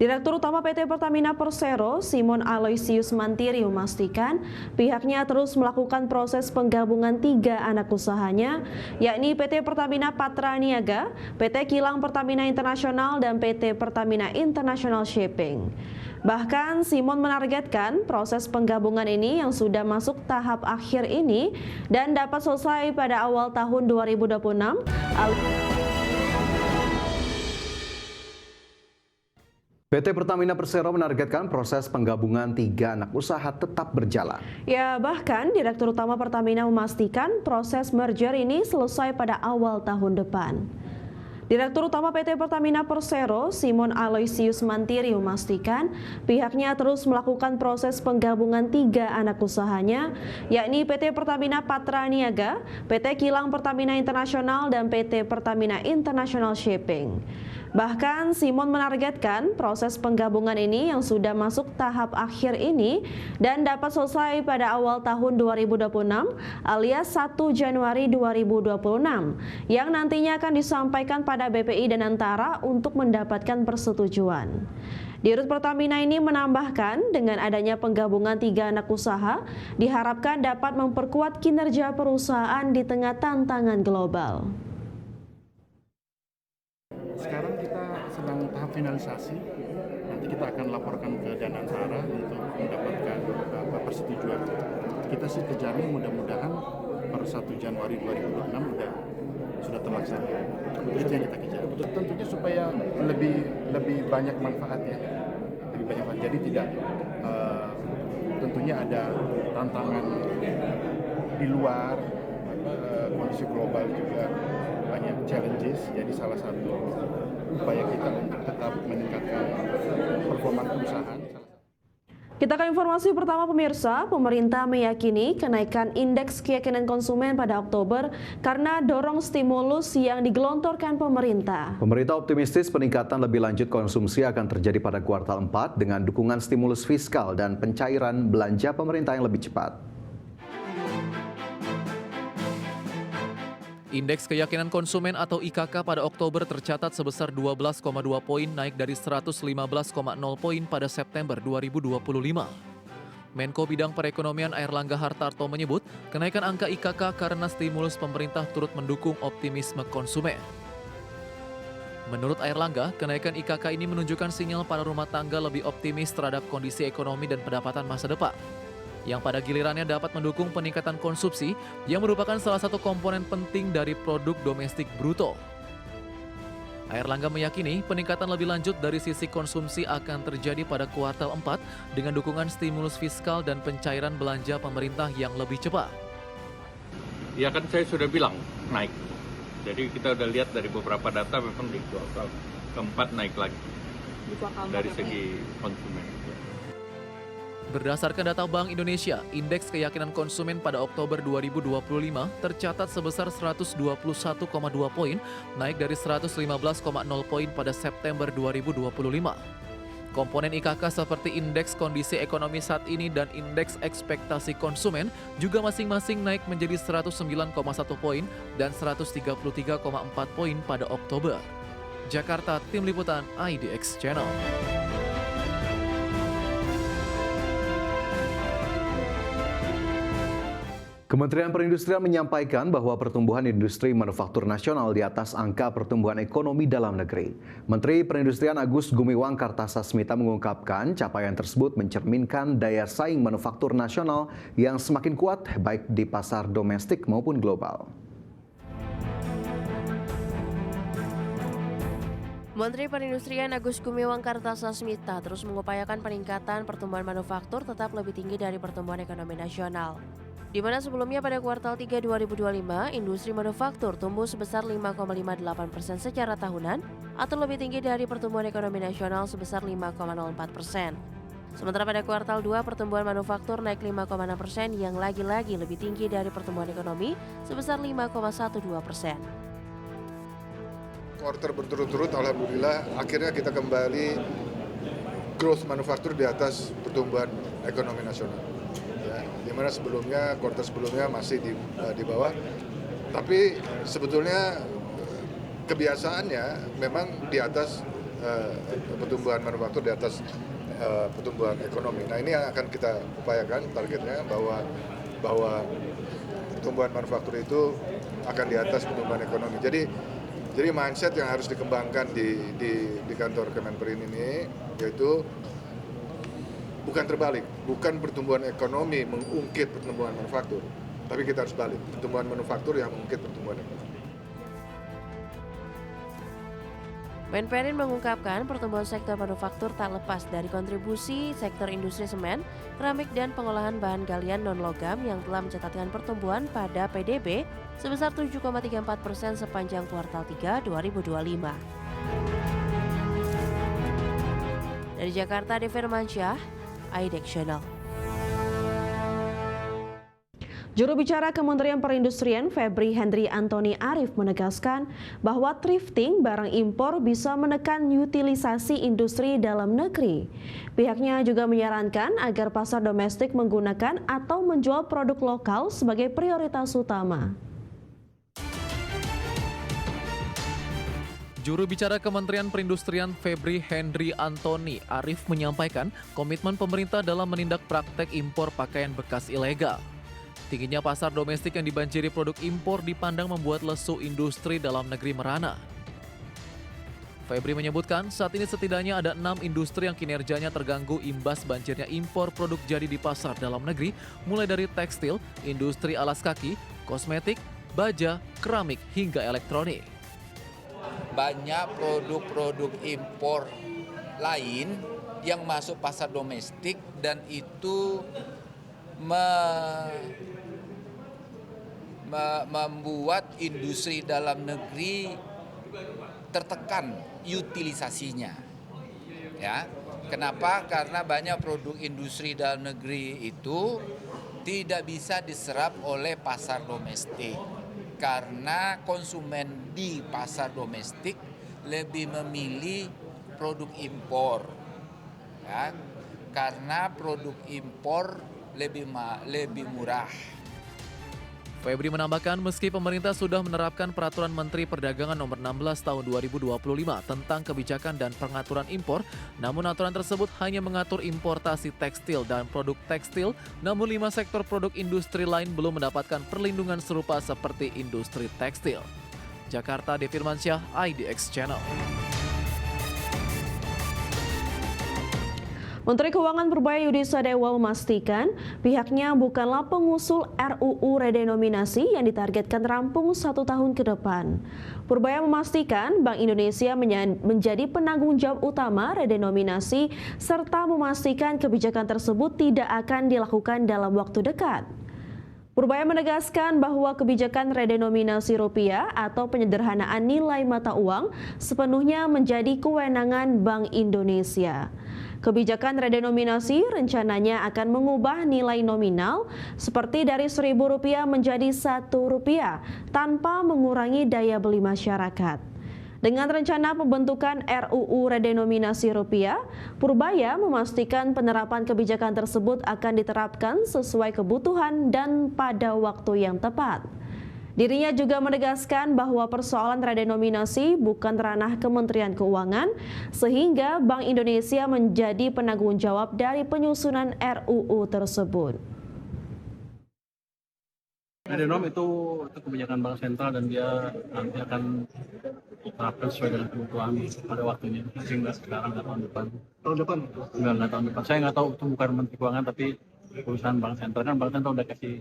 Direktur Utama PT Pertamina Persero, Simon Aloysius Mantiri memastikan pihaknya terus melakukan proses penggabungan 3 anak usahanya, yakni PT Pertamina Patra Niaga, PT Kilang Pertamina Internasional, dan PT Pertamina International Shipping. Bahkan Simon menargetkan proses penggabungan ini yang sudah masuk tahap akhir ini dan dapat selesai pada awal tahun 2026. PT Pertamina Persero menargetkan proses penggabungan 3 anak usaha tetap berjalan. Ya, bahkan Direktur Utama Pertamina memastikan proses merger ini selesai pada awal tahun depan. Direktur Utama PT Pertamina Persero, Simon Aloysius Mantiri memastikan pihaknya terus melakukan proses penggabungan 3 anak usahanya, yakni PT Pertamina Patra Niaga, PT Kilang Pertamina Internasional, dan PT Pertamina International Shipping. Bahkan Simon menargetkan proses penggabungan ini yang sudah masuk tahap akhir ini dan dapat selesai pada awal tahun 2026 alias 1 Januari 2026 yang nantinya akan disampaikan pada BPI dan Antara untuk mendapatkan persetujuan. Dirut Pertamina ini menambahkan dengan adanya penggabungan 3 anak usaha diharapkan dapat memperkuat kinerja perusahaan di tengah tantangan global. Sekarang kita sedang tahap finalisasi, nanti kita akan laporkan ke Dan Antara untuk mendapatkan persetujuan. Kita sih kejarnya mudah-mudahan per 1 Januari 2026 sudah terlaksana. Itu yang kita kejar. Tentunya supaya lebih banyak manfaatnya, lebih banyak manfaat. Jadi tidak tentunya ada tantangan di luar kondisi global juga. Banyak challenges, jadi salah satu upaya kita untuk tetap meningkatkan performa perusahaan. Kita ke informasi pertama pemirsa, pemerintah meyakini kenaikan indeks keyakinan konsumen pada Oktober karena dorong stimulus yang digelontorkan pemerintah. Pemerintah optimistis peningkatan lebih lanjut konsumsi akan terjadi pada kuartal 4 dengan dukungan stimulus fiskal dan pencairan belanja pemerintah yang lebih cepat. Indeks keyakinan konsumen atau IKK pada Oktober tercatat sebesar 12,2 poin naik dari 115,0 poin pada September 2025. Menko Bidang Perekonomian Airlangga Hartarto menyebut kenaikan angka IKK karena stimulus pemerintah turut mendukung optimisme konsumen. Menurut Airlangga, kenaikan IKK ini menunjukkan sinyal para rumah tangga lebih optimis terhadap kondisi ekonomi dan pendapatan masa depan, yang pada gilirannya dapat mendukung peningkatan konsumsi yang merupakan salah satu komponen penting dari produk domestik bruto. Airlangga meyakini peningkatan lebih lanjut dari sisi konsumsi akan terjadi pada kuartal 4 dengan dukungan stimulus fiskal dan pencairan belanja pemerintah yang lebih cepat. Ya kan saya sudah bilang naik. Jadi kita udah lihat dari beberapa data memang di kuartal keempat naik lagi dari segi konsumen. Berdasarkan data Bank Indonesia, indeks keyakinan konsumen pada Oktober 2025 tercatat sebesar 121,2 poin, naik dari 115,0 poin pada September 2025. Komponen IKK seperti indeks kondisi ekonomi saat ini dan indeks ekspektasi konsumen juga masing-masing naik menjadi 109,1 poin dan 133,4 poin pada Oktober. Jakarta, Tim Liputan IDX Channel. Kementerian Perindustrian menyampaikan bahwa pertumbuhan industri manufaktur nasional di atas angka pertumbuhan ekonomi dalam negeri. Menteri Perindustrian Agus Gumiwang Kartasasmita mengungkapkan capaian tersebut mencerminkan daya saing manufaktur nasional yang semakin kuat baik di pasar domestik maupun global. Menteri Perindustrian Agus Gumiwang Kartasasmita terus mengupayakan peningkatan pertumbuhan manufaktur tetap lebih tinggi dari pertumbuhan ekonomi nasional. Di mana sebelumnya pada kuartal 3 2025, industri manufaktur tumbuh sebesar 5,58% secara tahunan atau lebih tinggi dari pertumbuhan ekonomi nasional sebesar 5,04%. Sementara pada kuartal 2, pertumbuhan manufaktur naik 5,6% yang lagi-lagi lebih tinggi dari pertumbuhan ekonomi sebesar 5,12%. Kuartal berturut-turut, alhamdulillah, akhirnya kita kembali growth manufaktur di atas pertumbuhan ekonomi nasional. Di mana sebelumnya, kuartal sebelumnya masih di bawah. Tapi sebetulnya kebiasaannya memang di atas pertumbuhan manufaktur di atas pertumbuhan ekonomi. Nah ini yang akan kita upayakan targetnya bahwa pertumbuhan manufaktur itu akan di atas pertumbuhan ekonomi. Jadi mindset yang harus dikembangkan di kantor Kemenperin ini yaitu bukan terbalik, bukan pertumbuhan ekonomi mengungkit pertumbuhan manufaktur, tapi kita harus balik, pertumbuhan manufaktur yang mengungkit pertumbuhan ekonomi. Menperin mengungkapkan pertumbuhan sektor manufaktur tak lepas dari kontribusi sektor industri semen, keramik dan pengolahan bahan galian non-logam yang telah mencatatkan pertumbuhan pada PDB sebesar 7,34% sepanjang kuartal 3 2025. Dari Jakarta, Devi Firmansyah, IDX Channel. Juru bicara Kementerian Perindustrian Febri Hendri Antoni Arif menegaskan bahwa thrifting barang impor bisa menekan utilisasi industri dalam negeri. Pihaknya juga menyarankan agar pasar domestik menggunakan atau menjual produk lokal sebagai prioritas utama. Juru bicara Kementerian Perindustrian Febri Hendri Antoni Arif menyampaikan komitmen pemerintah dalam menindak praktek impor pakaian bekas ilegal. Tingginya pasar domestik yang dibanjiri produk impor dipandang membuat lesu industri dalam negeri merana. Febri menyebutkan saat ini setidaknya ada 6 industri yang kinerjanya terganggu imbas banjirnya impor produk jadi di pasar dalam negeri, mulai dari tekstil, industri alas kaki, kosmetik, baja, keramik, hingga elektronik. Banyak produk-produk impor lain yang masuk pasar domestik dan itu membuat industri dalam negeri tertekan utilisasinya. Ya. Kenapa? Karena banyak produk industri dalam negeri itu tidak bisa diserap oleh pasar domestik. Karena konsumen di pasar domestik lebih memilih produk impor. Ya. Karena produk impor lebih murah. Febri menambahkan meski pemerintah sudah menerapkan Peraturan Menteri Perdagangan Nomor 16 Tahun 2025 tentang kebijakan dan pengaturan impor, namun aturan tersebut hanya mengatur importasi tekstil dan produk tekstil, namun 5 sektor produk industri lain belum mendapatkan perlindungan serupa seperti industri tekstil. Jakarta, Devi Firmansyah, IDX Channel. Menteri Keuangan Purbaya Yudi Sadewa memastikan pihaknya bukanlah pengusul RUU redenominasi yang ditargetkan rampung 1 tahun ke depan. Purbaya memastikan Bank Indonesia menjadi penanggung jawab utama redenominasi serta memastikan kebijakan tersebut tidak akan dilakukan dalam waktu dekat. Purbaya menegaskan bahwa kebijakan redenominasi rupiah atau penyederhanaan nilai mata uang sepenuhnya menjadi kewenangan Bank Indonesia. Kebijakan redenominasi rencananya akan mengubah nilai nominal seperti dari Rp1.000 menjadi Rp1 tanpa mengurangi daya beli masyarakat. Dengan rencana pembentukan RUU redenominasi rupiah, Purbaya memastikan penerapan kebijakan tersebut akan diterapkan sesuai kebutuhan dan pada waktu yang tepat. Dirinya juga menegaskan bahwa persoalan redenominasi bukan ranah Kementerian Keuangan, sehingga Bank Indonesia menjadi penanggung jawab dari penyusunan RUU tersebut. Redenom itu kebijakan bank sentral dan dia nanti akan diterapkan sesuai dengan kebutuhan pada waktunya. Sehingga sekarang atau tahun depan. Tahun depan? Enggak tahun depan. Saya nggak tahu itu bukan Menteri Keuangan tapi perusahaan bank sentral kan bank sentral udah kasih